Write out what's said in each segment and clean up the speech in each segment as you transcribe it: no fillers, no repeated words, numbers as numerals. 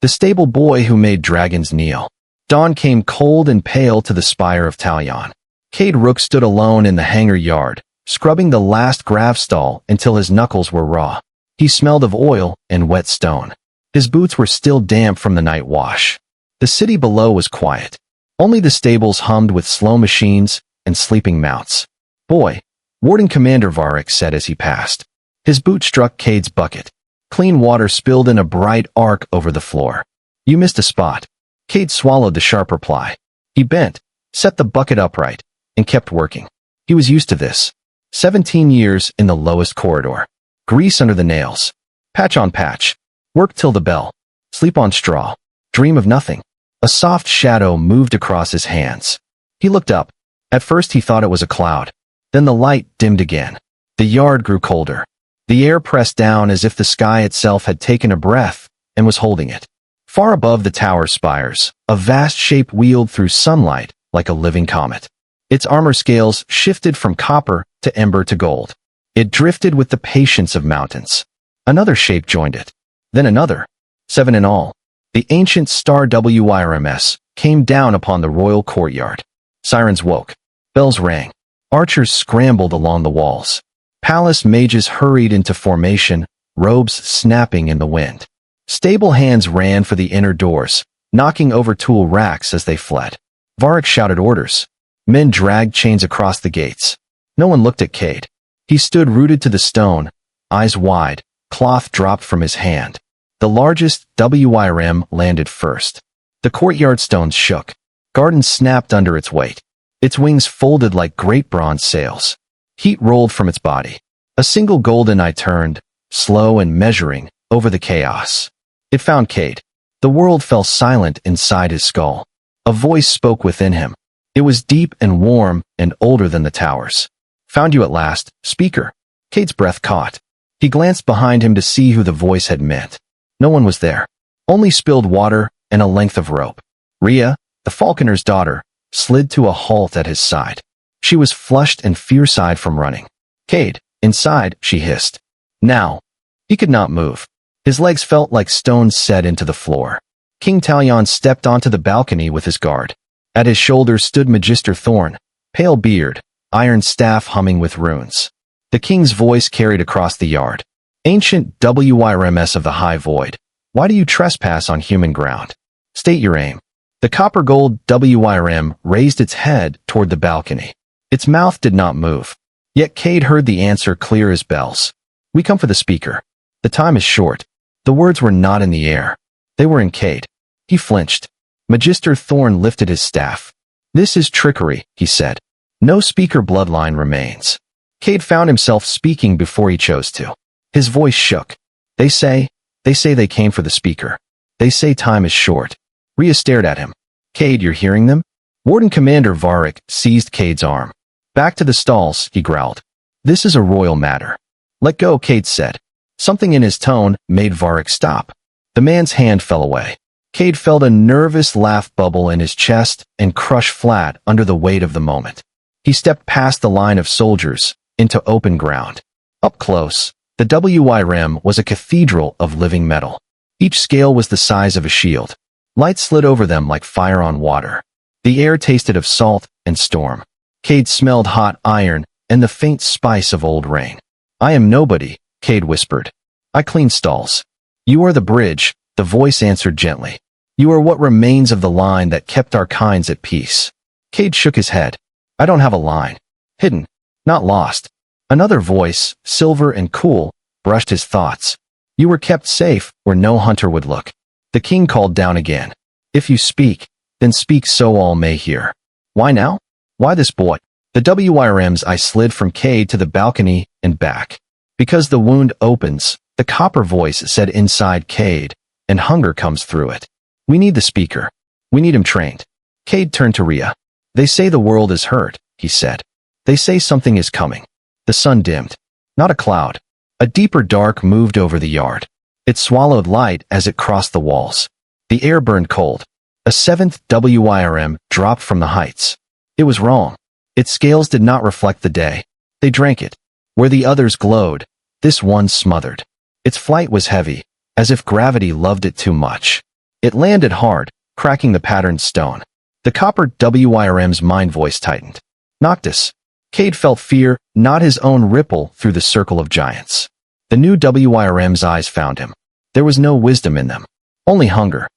The stable boy who made dragons kneel. Dawn came cold and pale to the spire of Talion. Cade Rook stood alone in the hangar yard, scrubbing the last gravstall until his knuckles were raw. He smelled of oil and wet stone. His boots were still damp from the night wash. The city below was quiet. Only the stables hummed with slow machines and sleeping mounts. "Boy," Warden Commander Varric said as he passed. His boot struck Cade's bucket. Clean water spilled in a bright arc over the floor. "You missed a spot." Cade swallowed the sharp reply. He bent, set the bucket upright, and kept working. He was used to this. 17 years in the lowest corridor. Grease under the nails. Patch on patch. Work till the bell. Sleep on straw. Dream of nothing. A soft shadow moved across his hands. He looked up. At first he thought it was a cloud. Then the light dimmed again. The yard grew colder. The air pressed down as if the sky itself had taken a breath and was holding it. Far above the tower spires, a vast shape wheeled through sunlight like a living comet. Its armor scales shifted from copper to ember to gold. It drifted with the patience of mountains. Another shape joined it. Then another. 7 in all. The ancient star WIRMS came down upon the royal courtyard. Sirens woke. Bells rang. Archers scrambled along the walls. Palace mages hurried into formation, robes snapping in the wind. Stable hands ran for the inner doors, knocking over tool racks as they fled. Varric shouted orders. Men dragged chains across the gates. No one looked at Cade. He stood rooted to the stone, eyes wide, cloth dropped from his hand. The largest WIRM landed first. The courtyard stones shook. Gardens snapped under its weight. Its wings folded like great bronze sails. Heat rolled from its body. A single golden eye turned, slow and measuring, over the chaos. It found Cade. The world fell silent inside his skull. A voice spoke within him. It was deep and warm and older than the towers. "Found you at last, speaker." Cade's breath caught. He glanced behind him to see who the voice had meant. No one was there. Only spilled water and a length of rope. Rhea, the falconer's daughter, slid to a halt at his side. She was flushed and fierce-eyed from running. "Cade, inside," she hissed. "Now." He could not move. His legs felt like stones set into the floor. King Talion stepped onto the balcony with his guard. At his shoulders stood Magister Thorn, pale beard, iron staff humming with runes. The king's voice carried across the yard. "Ancient WIRMS of the High Void, why do you trespass on human ground? State your aim." The copper-gold WIRM raised its head toward the balcony. Its mouth did not move. Yet Cade heard the answer clear as bells. "We come for the speaker. The time is short." The words were not in the air. They were in Cade. He flinched. Magister Thorn lifted his staff. "This is trickery," he said. "No speaker bloodline remains." Cade found himself speaking before he chose to. His voice shook. They say they came for the speaker. They say time is short." Rhea stared at him. "Cade, you're hearing them?" Warden Commander Varric seized Cade's arm. "Back to the stalls," he growled. "This is a royal matter." "Let go," Cade said. Something in his tone made Varric stop. The man's hand fell away. Cade felt a nervous laugh bubble in his chest and crush flat under the weight of the moment. He stepped past the line of soldiers, into open ground. Up close, the WIRM was a cathedral of living metal. Each scale was the size of a shield. Light slid over them like fire on water. The air tasted of salt and storm. Cade smelled hot iron and the faint spice of old rain. "I am nobody," Cade whispered. "I clean stalls." "You are the bridge," the voice answered gently. "You are what remains of the line that kept our kinds at peace." Cade shook his head. "I don't have a line. Hidden, not lost." Another voice, silver and cool, brushed his thoughts. "You were kept safe where no hunter would look." The king called down again. "If you speak, then speak so all may hear." "Why now? Why this boy?" The WIRM's eye slid from Cade to the balcony and back. "Because the wound opens," the copper voice said inside Cade, "and hunger comes through it. We need the speaker. We need him trained." Cade turned to Rhea. "They say the world is hurt," he said. "They say something is coming." The sun dimmed. Not a cloud. A deeper dark moved over the yard. It swallowed light as it crossed the walls. The air burned cold. A 7th WIRM dropped from the heights. It was wrong. Its scales did not reflect the day. They drank it. Where the others glowed, this one smothered. Its flight was heavy, as if gravity loved it too much. It landed hard, cracking the patterned stone. The copper WYRM's mind voice tightened. Noctis. Cade felt fear, not his own, ripple through the circle of giants. The new WYRM's eyes found him. There was no wisdom in them, only hunger.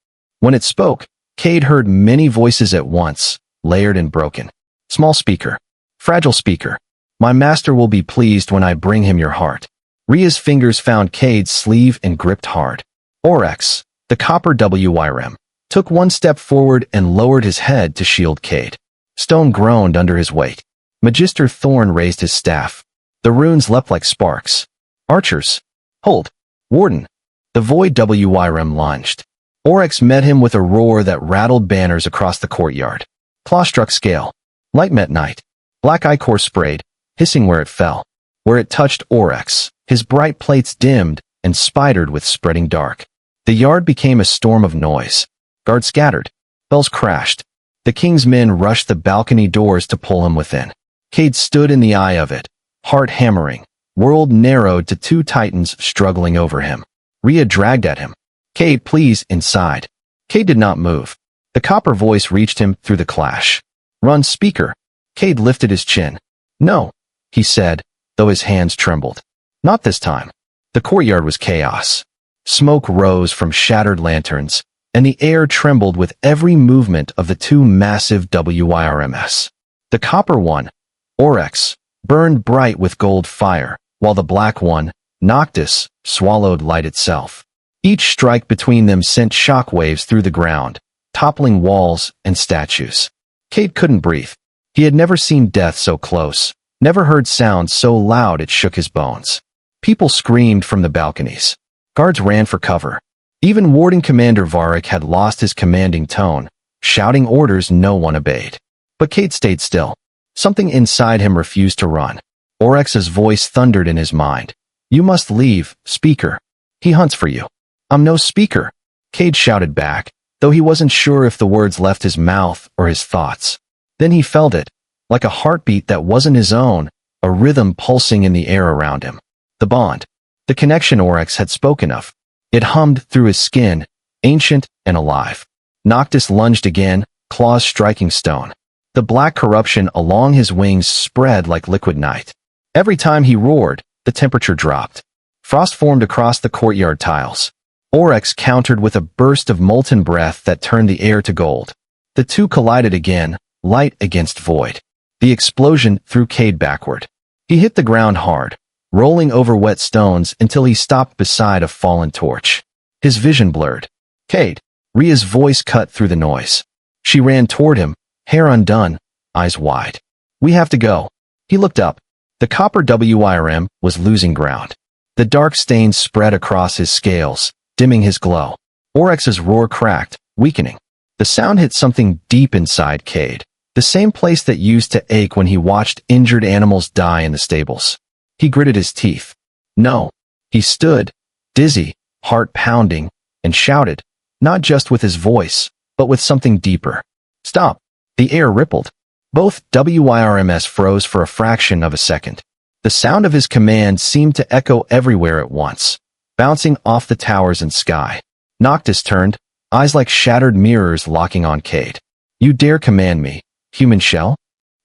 When it spoke, Cade heard many voices at once, layered and broken. Small speaker. Fragile speaker. My master will be pleased when I bring him your heart. Rhea's fingers found Cade's sleeve and gripped hard. Oryx, the copper WYRM, took one step forward and lowered his head to shield Cade. Stone groaned under his weight. Magister Thorn raised his staff. The runes leapt like sparks. Archers. Hold. Warden. The void WYRM lunged. Oryx met him with a roar that rattled banners across the courtyard. Claw struck scale. Light met night. Black ichor sprayed, hissing where it fell. Where it touched Oryx, his bright plates dimmed and spidered with spreading dark. The yard became a storm of noise. Guards scattered. Bells crashed. The king's men rushed the balcony doors to pull him within. Cade stood in the eye of it, heart hammering, world narrowed to two titans struggling over him. Rhea dragged at him. Cade, please, inside. Cade did not move. The copper voice reached him through the clash. Run, speaker. Cade lifted his chin. No, he said, though his hands trembled. Not this time. The courtyard was chaos. Smoke rose from shattered lanterns, and the air trembled with every movement of the two massive WYRMs. The copper one, Oryx, burned bright with gold fire, while the black one, Noctis, swallowed light itself. Each strike between them sent shockwaves through the ground, toppling walls and statues. Cade couldn't breathe. He had never seen death so close, never heard sound so loud it shook his bones. People screamed from the balconies. Guards ran for cover. Even Warden Commander Varric had lost his commanding tone, shouting orders no one obeyed. But Cade stayed still. Something inside him refused to run. Oryx's voice thundered in his mind. You must leave, speaker. He hunts for you. I'm no speaker. Cade shouted back, though he wasn't sure if the words left his mouth or his thoughts. Then he felt it, like a heartbeat that wasn't his own, a rhythm pulsing in the air around him. The bond. The connection Oryx had spoken of. It hummed through his skin, ancient and alive. Noctis lunged again, claws striking stone. The black corruption along his wings spread like liquid night. Every time he roared, the temperature dropped. Frost formed across the courtyard tiles. Oryx countered with a burst of molten breath that turned the air to gold. The two collided again, light against void. The explosion threw Cade backward. He hit the ground hard, rolling over wet stones until he stopped beside a fallen torch. His vision blurred. Cade. Rhea's voice cut through the noise. She ran toward him, hair undone, eyes wide. We have to go. He looked up. The copper WYRM was losing ground. The dark stains spread across his scales, dimming his glow. Oryx's roar cracked, weakening. The sound hit something deep inside Cade, the same place that used to ache when he watched injured animals die in the stables. He gritted his teeth. No. He stood, dizzy, heart pounding, and shouted, not just with his voice, but with something deeper. Stop. The air rippled. Both WYRMs froze for a fraction of a second. The sound of his command seemed to echo everywhere at once, bouncing off the towers and sky. Noctis turned, eyes like shattered mirrors locking on Cade. You dare command me, human shell?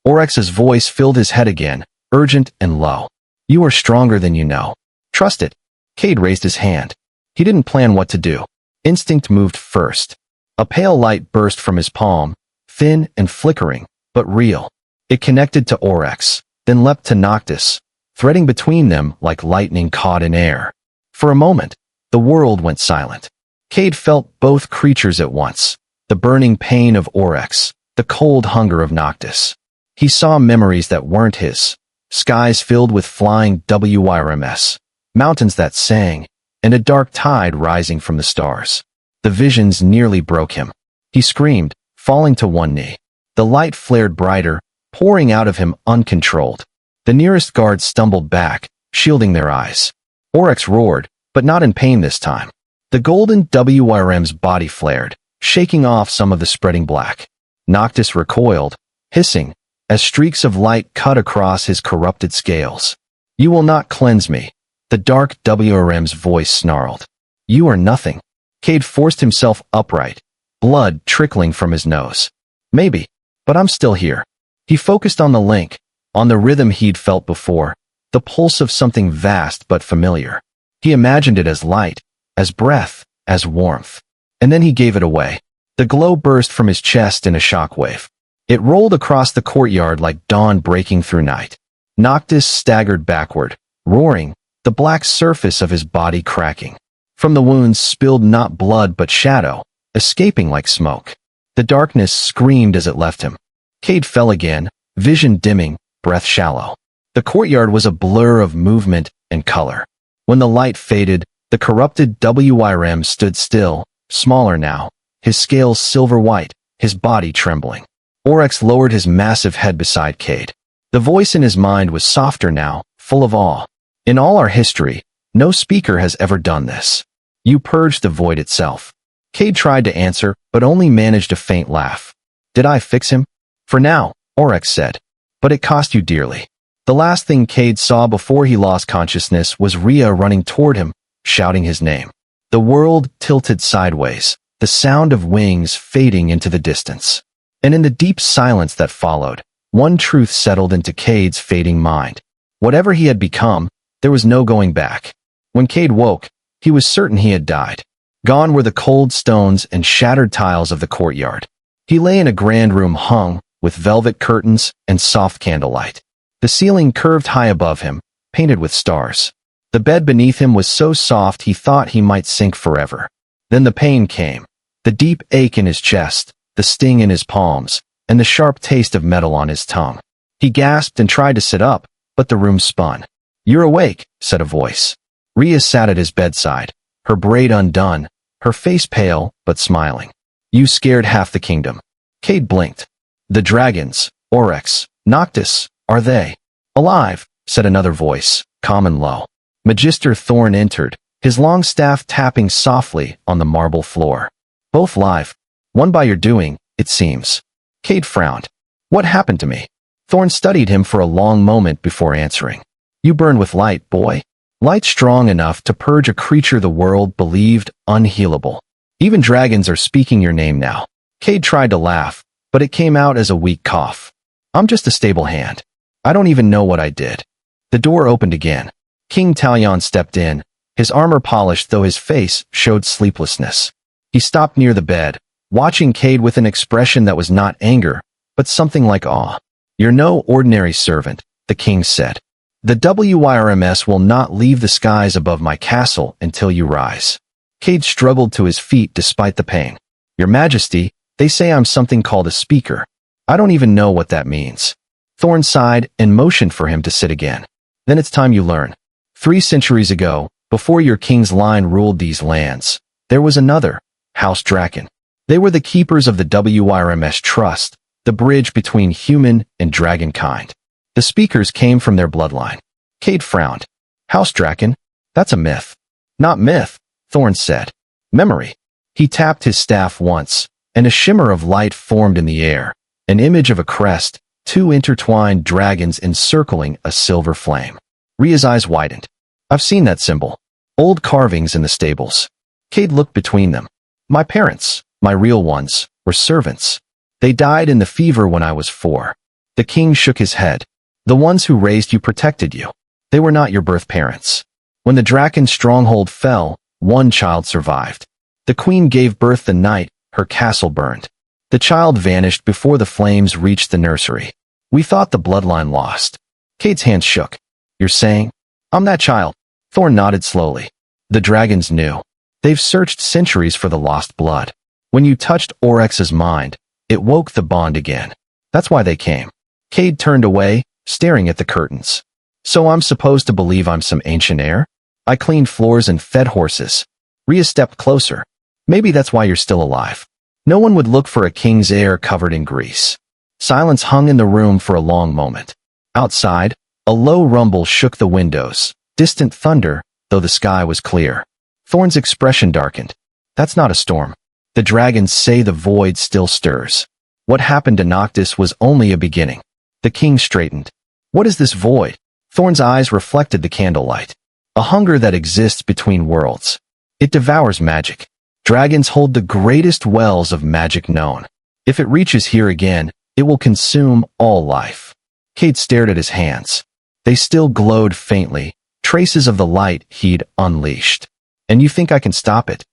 Oryx's voice filled his head again, urgent and low. You are stronger than you know. Trust it. Cade raised his hand. He didn't plan what to do. Instinct moved first. A pale light burst from his palm, thin and flickering, but real. It connected to Oryx, then leapt to Noctis, threading between them like lightning caught in air. For a moment, the world went silent. Cade felt both creatures at once, the burning pain of Oryx, the cold hunger of Noctis. He saw memories that weren't his, skies filled with flying WYRMs, mountains that sang, and a dark tide rising from the stars. The visions nearly broke him. He screamed, falling to one knee. The light flared brighter, pouring out of him uncontrolled. The nearest guards stumbled back, shielding their eyes. Oryx roared, but not in pain this time. The golden WYRM's body flared, shaking off some of the spreading black. Noctis recoiled, hissing, as streaks of light cut across his corrupted scales. You will not cleanse me. The dark WRM's voice snarled. You are nothing. Cade forced himself upright, blood trickling from his nose. Maybe, but I'm still here. He focused on the link, on the rhythm he'd felt before, the pulse of something vast but familiar. He imagined it as light, as breath, as warmth. And then he gave it away. The glow burst from his chest in a shockwave. It rolled across the courtyard like dawn breaking through night. Noctis staggered backward, roaring, the black surface of his body cracking. From the wounds spilled not blood but shadow, escaping like smoke. The darkness screamed as it left him. Cade fell again, vision dimming, breath shallow. The courtyard was a blur of movement and color. When the light faded, the corrupted WIRM stood still, smaller now, his scales silver white, his body trembling. Oryx lowered his massive head beside Cade. The voice in his mind was softer now, full of awe. In all our history, no speaker has ever done this. You purged the void itself. Cade tried to answer, but only managed a faint laugh. Did I fix him? For now, Oryx said. But it cost you dearly. The last thing Cade saw before he lost consciousness was Rhea running toward him, shouting his name. The world tilted sideways, the sound of wings fading into the distance. And in the deep silence that followed, one truth settled into Cade's fading mind. Whatever he had become, there was no going back. When Cade woke, he was certain he had died. Gone were the cold stones and shattered tiles of the courtyard. He lay in a grand room hung with velvet curtains and soft candlelight. The ceiling curved high above him, painted with stars. The bed beneath him was so soft he thought he might sink forever. Then the pain came, the deep ache in his chest, the sting in his palms, and the sharp taste of metal on his tongue. He gasped and tried to sit up, but the room spun. "You're awake," said a voice. Rhea sat at his bedside, her braid undone, her face pale but smiling. "You scared half the kingdom." Cade blinked. "The dragons, Oryx, Noctis, are they?" "Alive," said another voice, calm and low. Magister Thorn entered, his long staff tapping softly on the marble floor. "Both live. One by your doing, it seems." Cade frowned. "What happened to me?" Thorn studied him for a long moment before answering. "You burn with light, boy. Light strong enough to purge a creature the world believed unhealable. Even dragons are speaking your name now." Cade tried to laugh, but it came out as a weak cough. "I'm just a stable hand. I don't even know what I did." The door opened again. King Talion stepped in, his armor polished though his face showed sleeplessness. He stopped near the bed, watching Cade with an expression that was not anger, but something like awe. "You're no ordinary servant," the king said. "The WIRMS will not leave the skies above my castle until you rise." Cade struggled to his feet despite the pain. "Your Majesty, they say I'm something called a speaker. I don't even know what that means." Thorn sighed and motioned for him to sit again. "Then it's time you learn. 3 centuries ago, before your king's line ruled these lands, there was another, House Draken. They were the keepers of the WIRMS trust, the bridge between human and dragon kind. The speakers came from their bloodline." Cade frowned. "House Draken? That's a myth." "Not myth," Thorn said. "Memory." He tapped his staff once, and a shimmer of light formed in the air, an image of a crest, 2 intertwined dragons encircling a silver flame. Rhea's eyes widened. "I've seen that symbol. Old carvings in the stables." Cade looked between them. "My parents, my real ones, were servants. They died in the fever when I was 4. The king shook his head. "The ones who raised you protected you. They were not your birth parents. When the Draken stronghold fell, 1 child survived. The queen gave birth the night her castle burned. The child vanished before the flames reached the nursery. We thought the bloodline lost." Cade's hands shook. "You're saying?" "I'm that child." Thorn nodded slowly. "The dragons knew. They've searched centuries for the lost blood. When you touched Oryx's mind, it woke the bond again. That's why they came." Cade turned away, staring at the curtains. "So I'm supposed to believe I'm some ancient heir? I cleaned floors and fed horses." Rhea stepped closer. "Maybe that's why you're still alive. No one would look for a king's heir covered in grease." Silence hung in the room for a long moment. Outside, a low rumble shook the windows, distant thunder, though the sky was clear. Thorn's expression darkened. "That's not a storm. The dragons say the void still stirs. What happened to Noctis was only a beginning." The king straightened. "What is this void?" Thorn's eyes reflected the candlelight. "A hunger that exists between worlds. It devours magic. Dragons hold the greatest wells of magic known. If it reaches here again, it will consume all life. Cade stared at his hands. They still glowed faintly, traces of the light he'd unleashed. And you think I can stop it?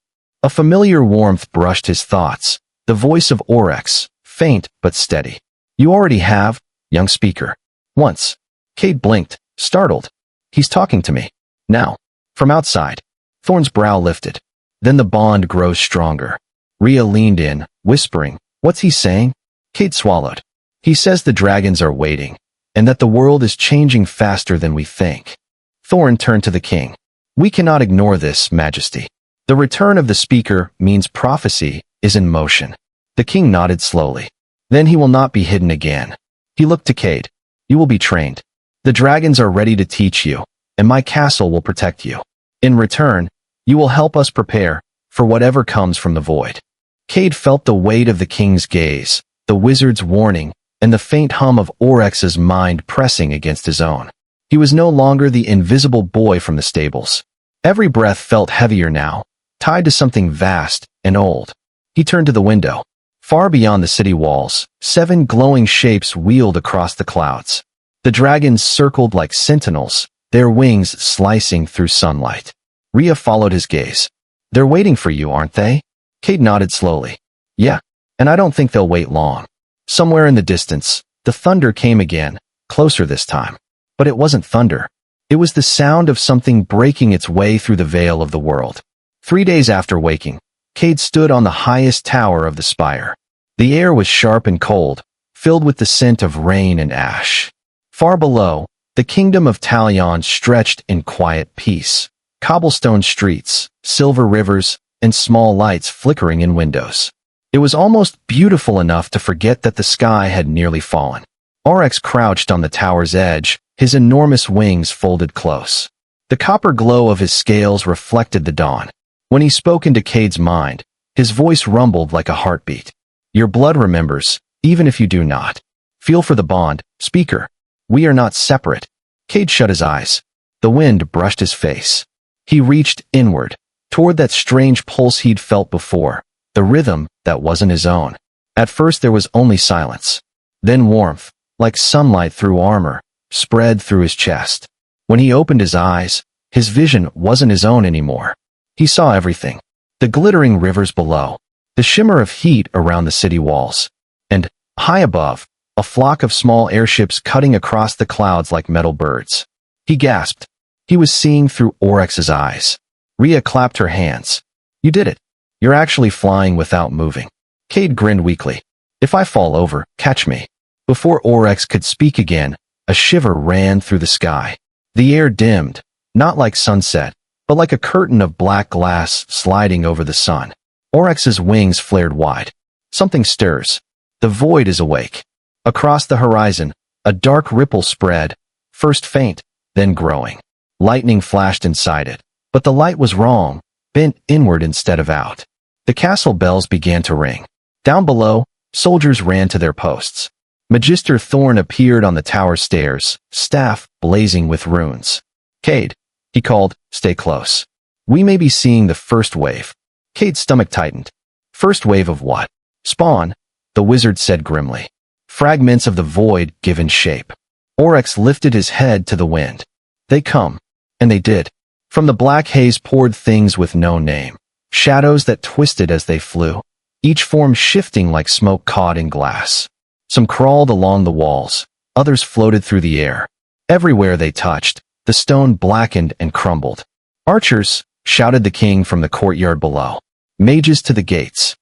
A familiar warmth brushed his thoughts, the voice of Oryx, faint but steady. You already have, young speaker. Once. Cade blinked, startled. He's talking to me. Now. From outside. Thorn's brow lifted. Then the bond grows stronger. Rhea leaned in, whispering, "What's he saying?" Cade swallowed. "He says the dragons are waiting, and that the world is changing faster than we think." Thorn turned to the king. "We cannot ignore this, Majesty. The return of the speaker means prophecy is in motion." The king nodded slowly. "Then he will not be hidden again." He looked to Cade. "You will be trained. The dragons are ready to teach you, and my castle will protect you. In return, you will help us prepare for whatever comes from the void." Cade felt the weight of the king's gaze, the wizard's warning, and the faint hum of Oryx's mind pressing against his own. He was no longer the invisible boy from the stables. Every breath felt heavier now, tied to something vast and old. He turned to the window. Far beyond the city walls, 7 glowing shapes wheeled across the clouds. The dragons circled like sentinels, their wings slicing through sunlight. Rhea followed his gaze. "They're waiting for you, aren't they?" Cade nodded slowly. "Yeah, and I don't think they'll wait long." Somewhere in the distance, the thunder came again, closer this time. But it wasn't thunder. It was the sound of something breaking its way through the veil of the world. 3 days after waking, Cade stood on the highest tower of the spire. The air was sharp and cold, filled with the scent of rain and ash. Far below, the kingdom of Talion stretched in quiet peace. Cobblestone streets, silver rivers, and small lights flickering in windows. It was almost beautiful enough to forget that the sky had nearly fallen. Oryx crouched on the tower's edge, his enormous wings folded close. The copper glow of his scales reflected the dawn. When he spoke into Cade's mind, his voice rumbled like a heartbeat. "Your blood remembers, even if you do not. Feel for the bond, speaker. We are not separate." Cade shut his eyes. The wind brushed his face. He reached inward, toward that strange pulse he'd felt before, the rhythm that wasn't his own. At first there was only silence. Then warmth, like sunlight through armor, spread through his chest. When he opened his eyes, his vision wasn't his own anymore. He saw everything. The glittering rivers below, the shimmer of heat around the city walls, and, high above, a flock of small airships cutting across the clouds like metal birds. He gasped. He was seeing through Oryx's eyes. Rhea clapped her hands. "You did it. You're actually flying without moving." Cade grinned weakly. "If I fall over, catch me." Before Oryx could speak again, a shiver ran through the sky. The air dimmed, not like sunset, but like a curtain of black glass sliding over the sun. Oryx's wings flared wide. Something stirs. The void is awake. Across the horizon, a dark ripple spread, first faint, then growing. Lightning flashed inside it, but the light was wrong, bent inward instead of out. The castle bells began to ring. Down below, soldiers ran to their posts. Magister Thorn appeared on the tower stairs, staff blazing with runes. "Cade," he called, "stay close. We may be seeing the first wave." Cade's stomach tightened. "First wave of what?" "Spawn," the wizard said grimly. "Fragments of the void given shape." Oryx lifted his head to the wind. "They come." And they did. From the black haze poured things with no name, shadows that twisted as they flew, each form shifting like smoke caught in glass. Some crawled along the walls, others floated through the air. Everywhere they touched, the stone blackened and crumbled. "Archers," shouted the king from the courtyard below. "Mages to the gates."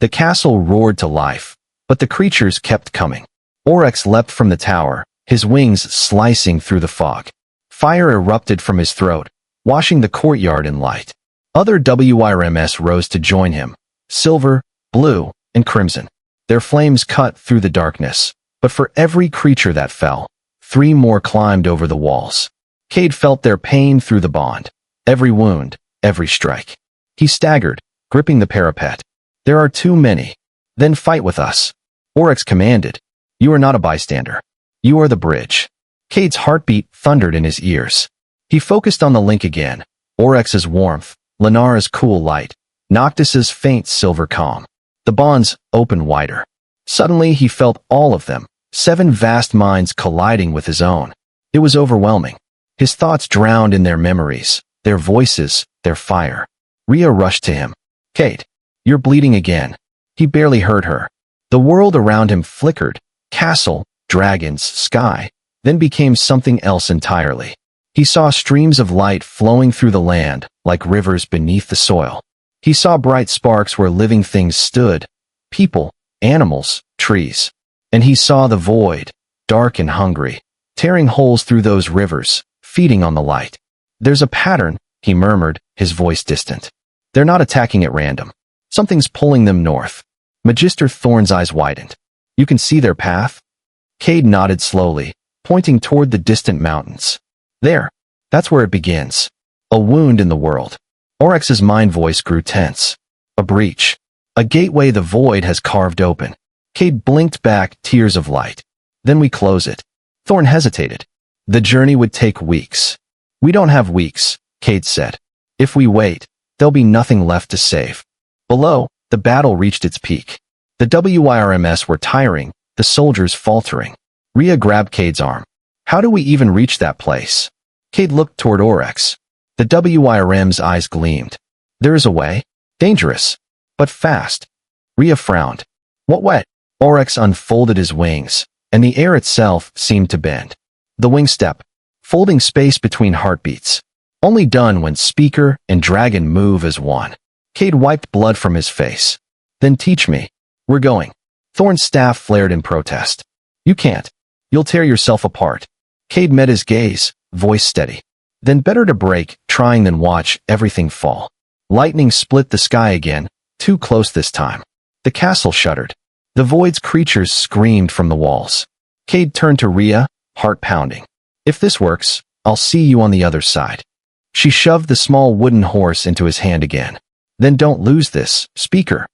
The castle roared to life, but the creatures kept coming. Oryx leapt from the tower, his wings slicing through the fog. Fire erupted from his throat, washing the courtyard in light. Other WRMS rose to join him, silver, blue, and crimson. Their flames cut through the darkness, but for every creature that fell, 3 more climbed over the walls. Cade felt their pain through the bond, every wound, every strike. He staggered, gripping the parapet. "There are too many. Then fight with us." Oryx commanded. "You are not a bystander. You are the bridge." Cade's heartbeat thundered in his ears. He focused on the link again, Oryx's warmth, Lenara's cool light, Noctis's faint silver calm. The bonds opened wider. Suddenly he felt all of them, 7 vast minds colliding with his own. It was overwhelming. His thoughts drowned in their memories, their voices, their fire. Rhea rushed to him. "Kate, you're bleeding again." He barely heard her. The world around him flickered, castle, dragons, sky, then became something else entirely. He saw streams of light flowing through the land, like rivers beneath the soil. He saw bright sparks where living things stood, people, animals, trees. And he saw the void, dark and hungry, tearing holes through those rivers, feeding on the light. "There's a pattern," he murmured, his voice distant. "They're not attacking at random. Something's pulling them north." Magister Thorn's eyes widened. "You can see their path?" Cade nodded slowly, pointing toward the distant mountains. "There. That's where it begins. A wound in the world." Oryx's mind voice grew tense. "A breach. A gateway the void has carved open." Cade blinked back, tears of light. "Then we close it." Thorn hesitated. "The journey would take weeks." "We don't have weeks," Cade said. "If we wait, there'll be nothing left to save." Below, the battle reached its peak. The WIRMS were tiring, the soldiers faltering. Rhea grabbed Cade's arm. "How do we even reach that place?" Cade looked toward Oryx. The WIRM's eyes gleamed. "There is a way. Dangerous, but fast." Rhea frowned. "What way?" Oryx unfolded his wings, and the air itself seemed to bend. The wing step, folding space between heartbeats. Only done when speaker and dragon move as one. Cade wiped blood from his face. "Then teach me." "We're going." Thorn's staff flared in protest. "You can't. You'll tear yourself apart." Cade met his gaze, voice steady. "Then better to break, trying than watch everything fall." Lightning split the sky again, too close this time. The castle shuddered. The void's creatures screamed from the walls. Cade turned to Rhea, heart pounding. "If this works, I'll see you on the other side." She shoved the small wooden horse into his hand again. "Then don't lose this, speaker."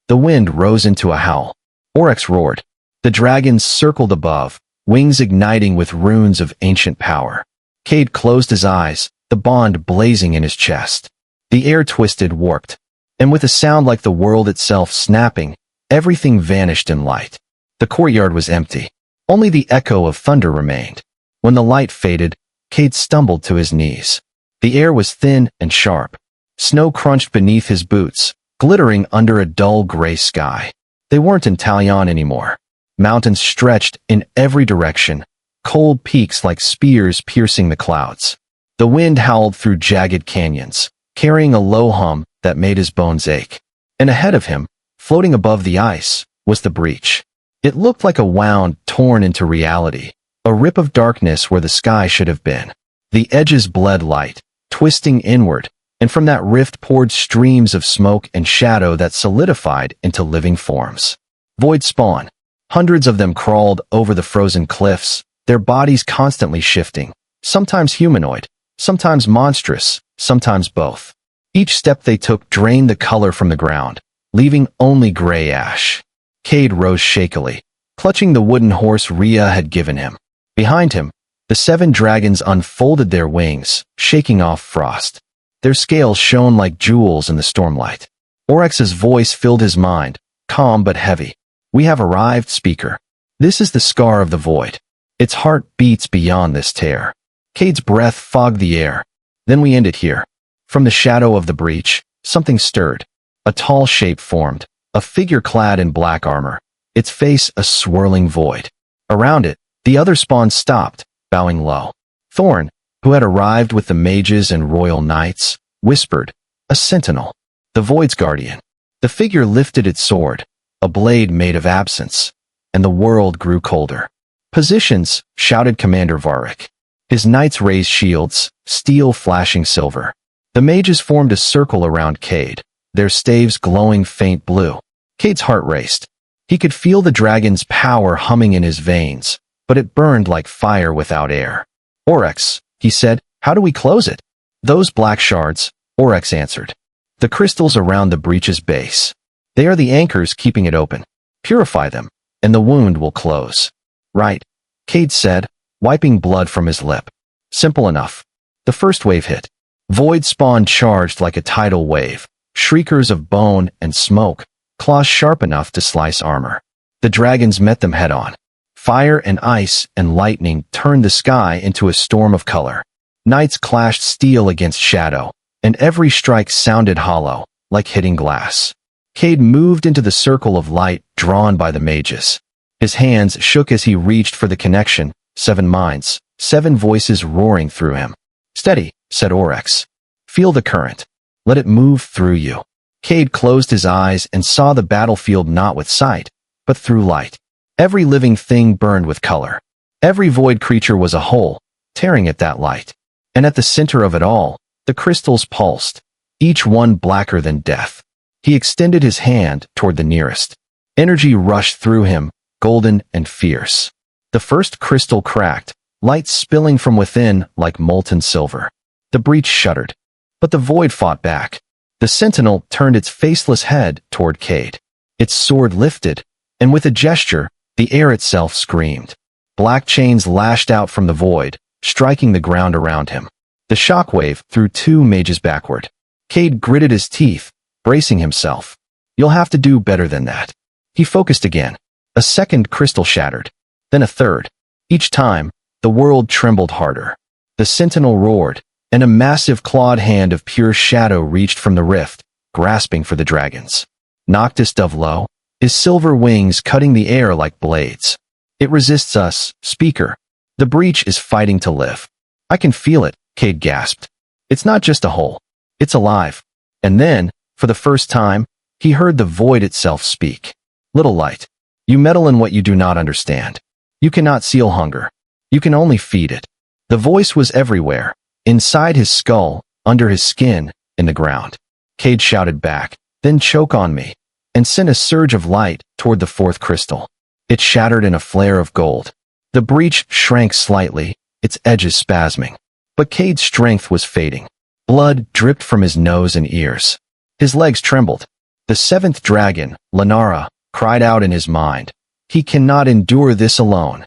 The wind rose into a howl. Oryx roared. The dragons circled above, wings igniting with runes of ancient power. Cade closed his eyes, the bond blazing in his chest. The air twisted, warped, and with a sound like the world itself snapping, everything vanished in light. The courtyard was empty. Only the echo of thunder remained. When the light faded, Cade stumbled to his knees. The air was thin and sharp. Snow crunched beneath his boots, glittering under a dull gray sky. They weren't in Talion anymore. Mountains stretched in every direction, cold peaks like spears piercing the clouds. The wind howled through jagged canyons, carrying a low hum that made his bones ache. And ahead of him, floating above the ice, was the breach. It looked like a wound torn into reality, a rip of darkness where the sky should have been. The edges bled light, twisting inward, and from that rift poured streams of smoke and shadow that solidified into living forms. Void spawn. Hundreds of them crawled over the frozen cliffs, their bodies constantly shifting, sometimes humanoid, sometimes monstrous, sometimes both. Each step they took drained the color from the ground, leaving only gray ash. Cade rose shakily, clutching the wooden horse Rhea had given him. Behind him, the 7 dragons unfolded their wings, shaking off frost. Their scales shone like jewels in the stormlight. Oryx's voice filled his mind, calm but heavy. "We have arrived, speaker. This is the scar of the void. Its heart beats beyond this tear." Cade's breath fogged the air. "Then we end it here." From the shadow of the breach, something stirred. A tall shape formed, a figure clad in black armor, its face a swirling void. Around it, the other spawn stopped, bowing low. Thorn, who had arrived with the mages and royal knights, whispered, "A sentinel. The void's guardian." The figure lifted its sword, a blade made of absence, and the world grew colder. "Positions," shouted Commander Varric. His knights raised shields, steel flashing silver. The mages formed a circle around Cade, their staves glowing faint blue. Cade's heart raced. He could feel the dragon's power humming in his veins, but it burned like fire without air. "Oryx," he said, "how do we close it?" "Those black shards," Oryx answered. "The crystals around the breach's base. They are the anchors keeping it open. Purify them, and the wound will close." "Right," Cade said, wiping blood from his lip. "Simple enough." The first wave hit. Void spawn charged like a tidal wave, shriekers of bone and smoke, claws sharp enough to slice armor. The dragons met them head-on. Fire and ice and lightning turned the sky into a storm of color. Knights clashed steel against shadow, and every strike sounded hollow, like hitting glass. Cade moved into the circle of light drawn by the mages. His hands shook as he reached for the connection, 7 minds, 7 voices roaring through him. "Steady," said Oryx. "Feel the current. Let it move through you." Cade closed his eyes and saw the battlefield not with sight, but through light. Every living thing burned with color. Every void creature was a whole, tearing at that light. And at the center of it all, the crystals pulsed, each one blacker than death. He extended his hand toward the nearest. Energy rushed through him, golden and fierce. The first crystal cracked, light spilling from within like molten silver. The breach shuddered. But the void fought back. The sentinel turned its faceless head toward Cade. Its sword lifted, and with a gesture, the air itself screamed. Black chains lashed out from the void, striking the ground around him. The shockwave threw 2 mages backward. Cade gritted his teeth, bracing himself. "You'll have to do better than that." He focused again. A second crystal shattered, then a third. Each time, the world trembled harder. The sentinel roared, and a massive clawed hand of pure shadow reached from the rift, grasping for the dragons. Noctis dove low, his silver wings cutting the air like blades. "It resists us, Speaker. The breach is fighting to live." "I can feel it," Cade gasped. "It's not just a hole. It's alive." And then, for the first time, he heard the void itself speak. "Little light, you meddle in what you do not understand. You cannot seal hunger. You can only feed it." The voice was everywhere, inside his skull, under his skin, in the ground. Cade shouted back, "Then choke on me," and sent a surge of light toward the 4th crystal. It shattered in a flare of gold. The breach shrank slightly, its edges spasming. But Cade's strength was fading. Blood dripped from his nose and ears. His legs trembled. The 7th dragon, Lenara, cried out in his mind, "He cannot endure this alone."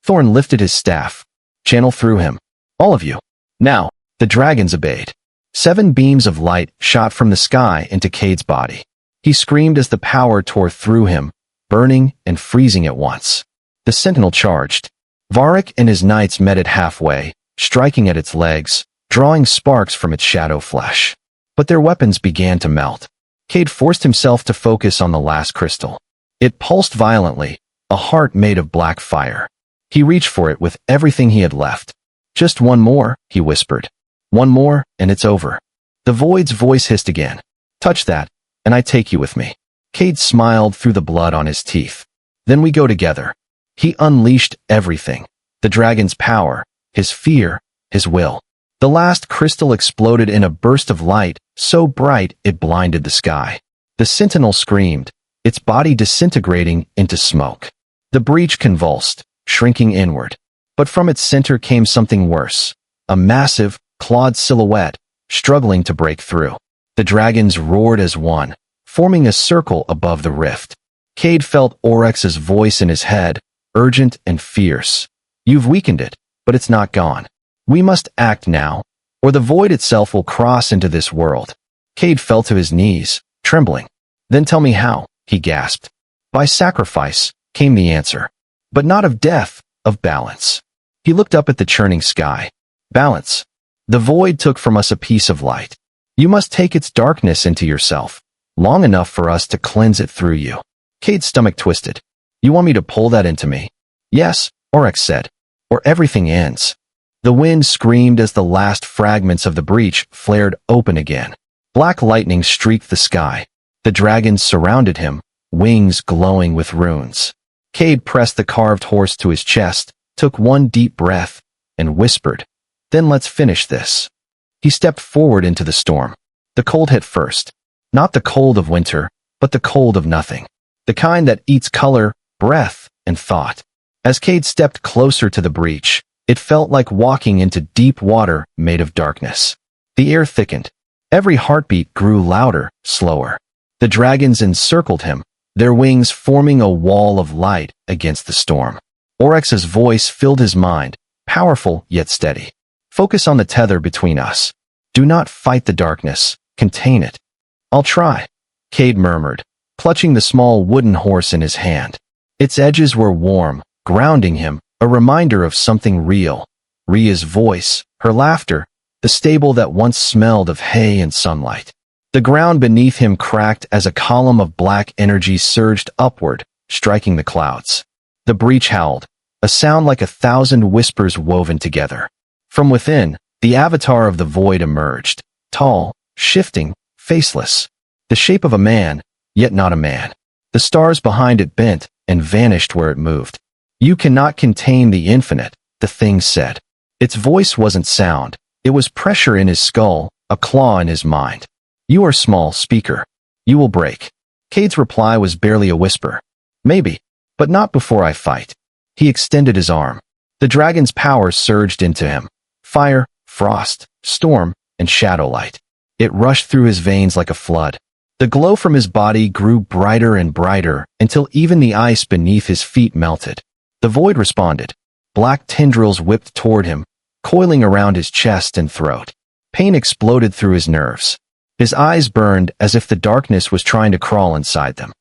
Thorn lifted his staff. "Channel through him. All of you." Now, the dragons obeyed. 7 beams of light shot from the sky into Cade's body. He screamed as the power tore through him, burning and freezing at once. The sentinel charged. Varric and his knights met it halfway, striking at its legs, drawing sparks from its shadow flesh. But their weapons began to melt. Cade forced himself to focus on the last crystal. It pulsed violently, a heart made of black fire. He reached for it with everything he had left. "Just one more," he whispered. "One more, and it's over." The void's voice hissed again. "Touch that, and I take you with me." Cade smiled through the blood on his teeth. "Then we go together." He unleashed everything. The dragon's power, his fear, his will. The last crystal exploded in a burst of light, so bright it blinded the sky. The sentinel screamed, its body disintegrating into smoke. The breach convulsed, shrinking inward. But from its center came something worse, a massive, clawed silhouette, struggling to break through. The dragons roared as one, forming a circle above the rift. Cade felt Oryx's voice in his head, urgent and fierce. "You've weakened it, but it's not gone. We must act now, or the void itself will cross into this world." Cade fell to his knees, trembling. "Then tell me how," he gasped. "By sacrifice," came the answer. "But not of death, of balance." He looked up at the churning sky. "Balance. The void took from us a piece of light. You must take its darkness into yourself, long enough for us to cleanse it through you." Cade's stomach twisted. "You want me to pull that into me?" "Yes," Oryx said, "or everything ends." The wind screamed as the last fragments of the breach flared open again. Black lightning streaked the sky. The dragons surrounded him, wings glowing with runes. Cade pressed the carved horse to his chest, took one deep breath, and whispered, "Then let's finish this." He stepped forward into the storm. The cold hit first. Not the cold of winter, but the cold of nothing. The kind that eats color, breath, and thought. As Cade stepped closer to the breach, it felt like walking into deep water made of darkness. The air thickened. Every heartbeat grew louder, slower. The dragons encircled him, their wings forming a wall of light against the storm. Oryx's voice filled his mind, powerful yet steady. "Focus on the tether between us. Do not fight the darkness, contain it." I'll try, Cade murmured, clutching the small wooden horse in his hand. Its edges were warm, grounding him, a reminder of something real. Rhea's voice, her laughter, the stable that once smelled of hay and sunlight. The ground beneath him cracked as a column of black energy surged upward, striking the clouds. The breach howled, a sound like 1,000 whispers woven together. From within, the avatar of the void emerged, tall, shifting, faceless, the shape of a man, yet not a man. The stars behind it bent and vanished where it moved. You cannot contain the infinite, the thing said. Its voice wasn't sound, it was pressure in his skull, a claw in his mind. You are small, speaker. You will break. Cade's reply was barely a whisper. Maybe, but not before I fight. He extended his arm. The dragon's power surged into him. Fire, frost, storm, and shadow light. It rushed through his veins like a flood. The glow from his body grew brighter and brighter until even the ice beneath his feet melted. The void responded. Black tendrils whipped toward him, coiling around his chest and throat. Pain exploded through his nerves. His eyes burned as if the darkness was trying to crawl inside them.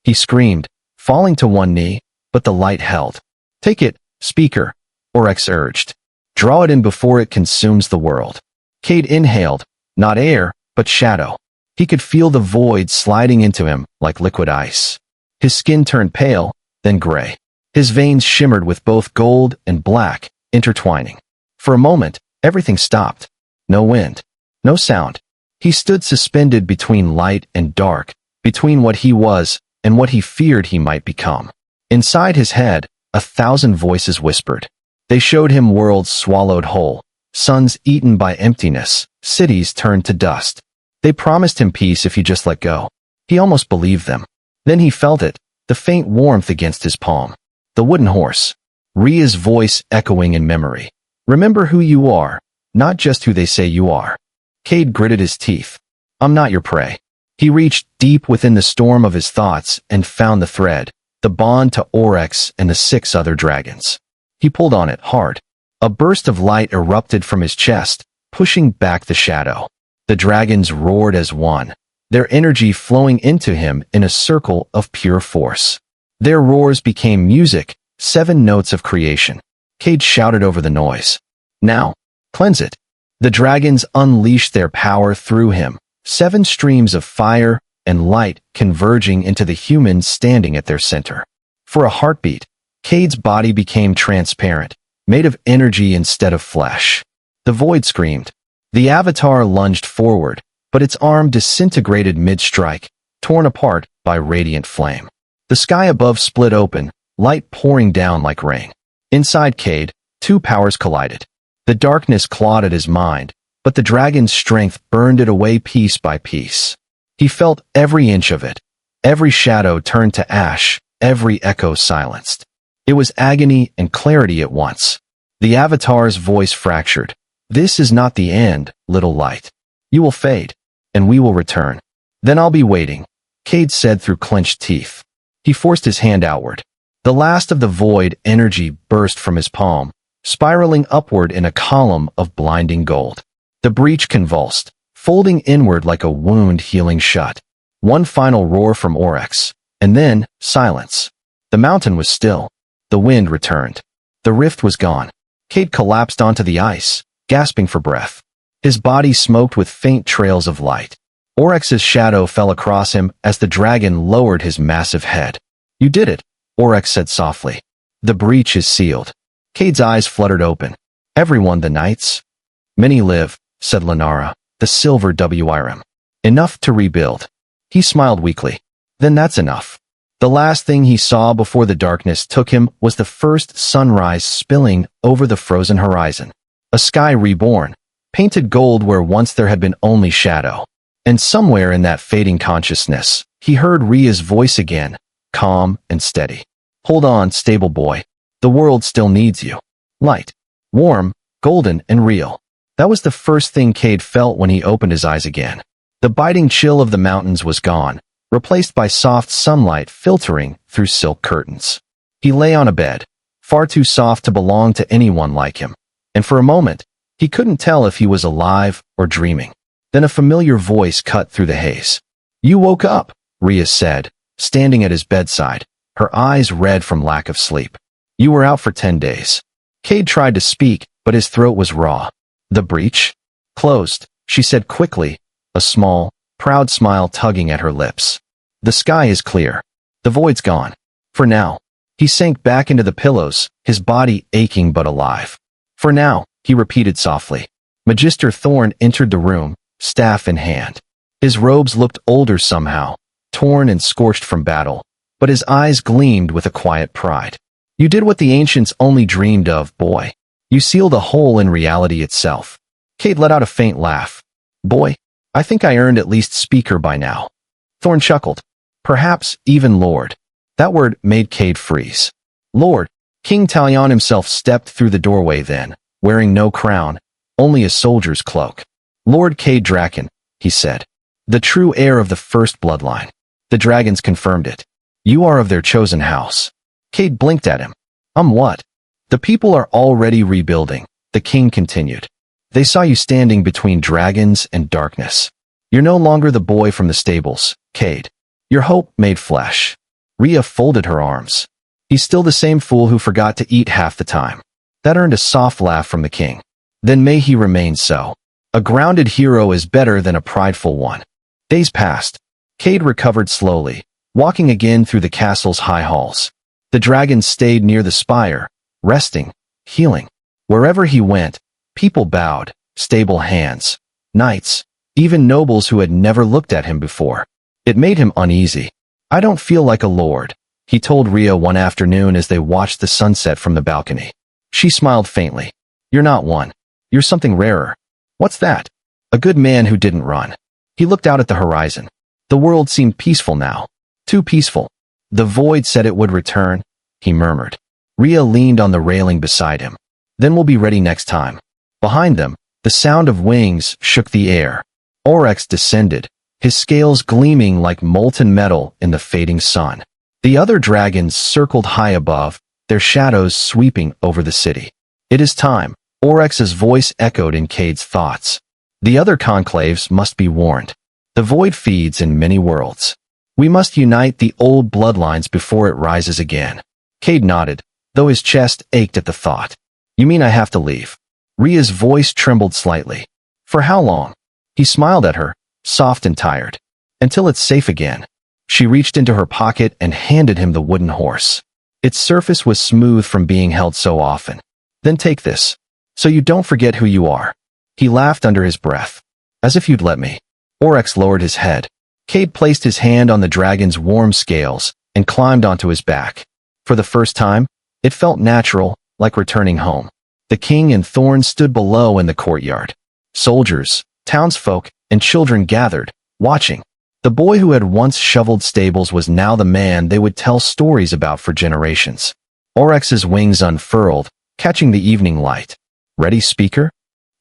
He screamed, falling to one knee, but the light held. Take it, speaker, Oryx urged. Draw it in before it consumes the world. Cade inhaled, not air, but shadow. He could feel the void sliding into him like liquid ice. His skin turned pale, then gray. His veins shimmered with both gold and black, intertwining. For a moment, everything stopped. No wind, no sound. He stood suspended between light and dark, between what he was and what he feared he might become. Inside his head, 1,000 voices whispered. They showed him worlds swallowed whole, suns eaten by emptiness, cities turned to dust. They promised him peace if he just let go. He almost believed them. Then he felt it, the faint warmth against his palm. The wooden horse. Rhea's voice echoing in memory. Remember who you are, not just who they say you are. Cade gritted his teeth. I'm not your prey. He reached deep within the storm of his thoughts and found the thread, the bond to Oryx and the 6 other dragons. He pulled on it hard. A burst of light erupted from his chest, pushing back the shadow. The dragons roared as one, their energy flowing into him in a circle of pure force. Their roars became music, 7 notes of creation. Cade shouted over the noise. Now, cleanse it. The dragons unleashed their power through him, 7 streams of fire and light converging into the humans standing at their center. For a heartbeat, Cade's body became transparent, made of energy instead of flesh. The void screamed. The avatar lunged forward, but its arm disintegrated mid-strike, torn apart by radiant flame. The sky above split open, light pouring down like rain. Inside Cade, 2 powers collided. The darkness clawed at his mind, but the dragon's strength burned it away piece by piece. He felt every inch of it. Every shadow turned to ash, every echo silenced. It was agony and clarity at once. The avatar's voice fractured. This is not the end, little light. You will fade, and we will return. Then I'll be waiting, Cade said through clenched teeth. He forced his hand outward. The last of the void energy burst from his palm, spiraling upward in a column of blinding gold. The breach convulsed, folding inward like a wound healing shut. One final roar from Oryx, and then silence. The mountain was still. The wind returned. The rift was gone. Cade collapsed onto the ice, gasping for breath. His body smoked with faint trails of light. Oryx's shadow fell across him as the dragon lowered his massive head. You did it, Oryx said softly. The breach is sealed. Cade's eyes fluttered open. Everyone the knights? Many live, said Lenara, the silver WRM. Enough to rebuild. He smiled weakly. Then that's enough. The last thing he saw before the darkness took him was the first sunrise spilling over the frozen horizon. A sky reborn, painted gold where once there had been only shadow. And somewhere in that fading consciousness, he heard Rhea's voice again, calm and steady. Hold on, stable boy. The world still needs you. Light, warm, golden, and real. That was the first thing Cade felt when he opened his eyes again. The biting chill of the mountains was gone, replaced by soft sunlight filtering through silk curtains. He lay on a bed, far too soft to belong to anyone like him, and for a moment, he couldn't tell if he was alive or dreaming. Then a familiar voice cut through the haze. You woke up, Rhea said, standing at his bedside, her eyes red from lack of sleep. You were out for 10 days. Cade tried to speak, but his throat was raw. The breach? Closed, she said quickly, a small, proud smile tugging at her lips. The sky is clear. The void's gone. For now. He sank back into the pillows, his body aching but alive. For now, he repeated softly. Magister Thorn entered the room, staff in hand. His robes looked older somehow, torn and scorched from battle, but his eyes gleamed with a quiet pride. You did what the ancients only dreamed of, boy. You sealed a hole in reality itself. Cade let out a faint laugh. Boy, I think I earned at least speaker by now. Thorn chuckled. Perhaps even Lord. That word made Cade freeze. Lord. King Talion himself stepped through the doorway then, wearing no crown, only a soldier's cloak. Lord Cade Draken, he said. The true heir of the first bloodline. The dragons confirmed it. You are of their chosen house. Cade blinked at him. What? The people are already rebuilding, the king continued. They saw you standing between dragons and darkness. You're no longer the boy from the stables, Cade. Your hope made flesh. Rhea folded her arms. He's still the same fool who forgot to eat half the time. That earned a soft laugh from the king. Then may he remain so. A grounded hero is better than a prideful one. Days passed. Cade recovered slowly, walking again through the castle's high halls. The dragons stayed near the spire, resting, healing. Wherever he went, people bowed, stable hands, knights, even nobles who had never looked at him before. It made him uneasy. I don't feel like a lord, he told Rhea one afternoon as they watched the sunset from the balcony. She smiled faintly. You're not one. You're something rarer. What's that? A good man who didn't run. He looked out at the horizon. The world seemed peaceful now. Too peaceful. The void said it would return, he murmured. Rhea leaned on the railing beside him. Then we'll be ready next time. Behind them, the sound of wings shook the air. Oryx descended, his scales gleaming like molten metal in the fading sun. The other dragons circled high above, their shadows sweeping over the city. It is time, Oryx's voice echoed in Cade's thoughts. The other conclaves must be warned. The void feeds in many worlds. We must unite the old bloodlines before it rises again. Cade nodded, though his chest ached at the thought. You mean I have to leave? Rhea's voice trembled slightly. For how long? He smiled at her, soft and tired. Until it's safe again. She reached into her pocket and handed him the wooden horse. Its surface was smooth from being held so often. Then take this, so you don't forget who you are. He laughed under his breath. As if you'd let me. Oryx lowered his head. Cade placed his hand on the dragon's warm scales and climbed onto his back. For the first time, it felt natural, like returning home. The king and Thorn stood below in the courtyard. Soldiers, townsfolk, and children gathered, watching. The boy who had once shoveled stables was now the man they would tell stories about for generations. Oryx's wings unfurled, catching the evening light. Ready, speaker?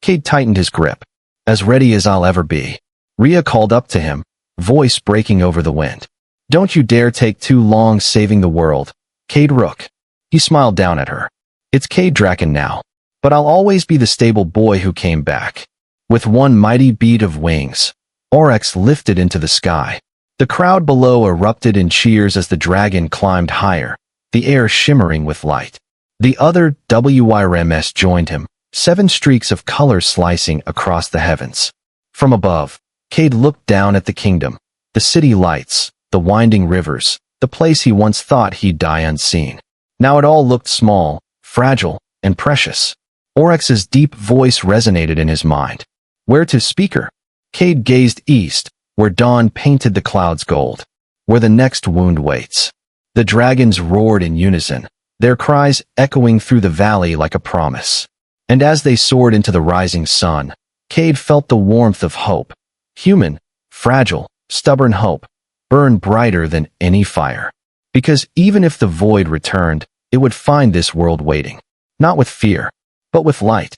Cade tightened his grip. As ready as I'll ever be. Rhea called up to him, voice breaking over the wind. Don't you dare take too long saving the world, Cade Rook. He smiled down at her. It's Cade Draken now, but I'll always be the stable boy who came back. With one mighty beat of wings, Oryx lifted into the sky. The crowd below erupted in cheers as the dragon climbed higher, the air shimmering with light. The other WYRMS joined him, 7 streaks of color slicing across the heavens. From above, Cade looked down at the kingdom, the city lights, the winding rivers, the place he once thought he'd die unseen. Now it all looked small, fragile, and precious. Oryx's deep voice resonated in his mind. Where to, speaker? Cade gazed east, where dawn painted the clouds gold, where the next wound waits. The dragons roared in unison, their cries echoing through the valley like a promise. And as they soared into the rising sun, Cade felt the warmth of hope. Human, fragile, stubborn hope, burned brighter than any fire. Because even if the void returned, it would find this world waiting. Not with fear, but with light.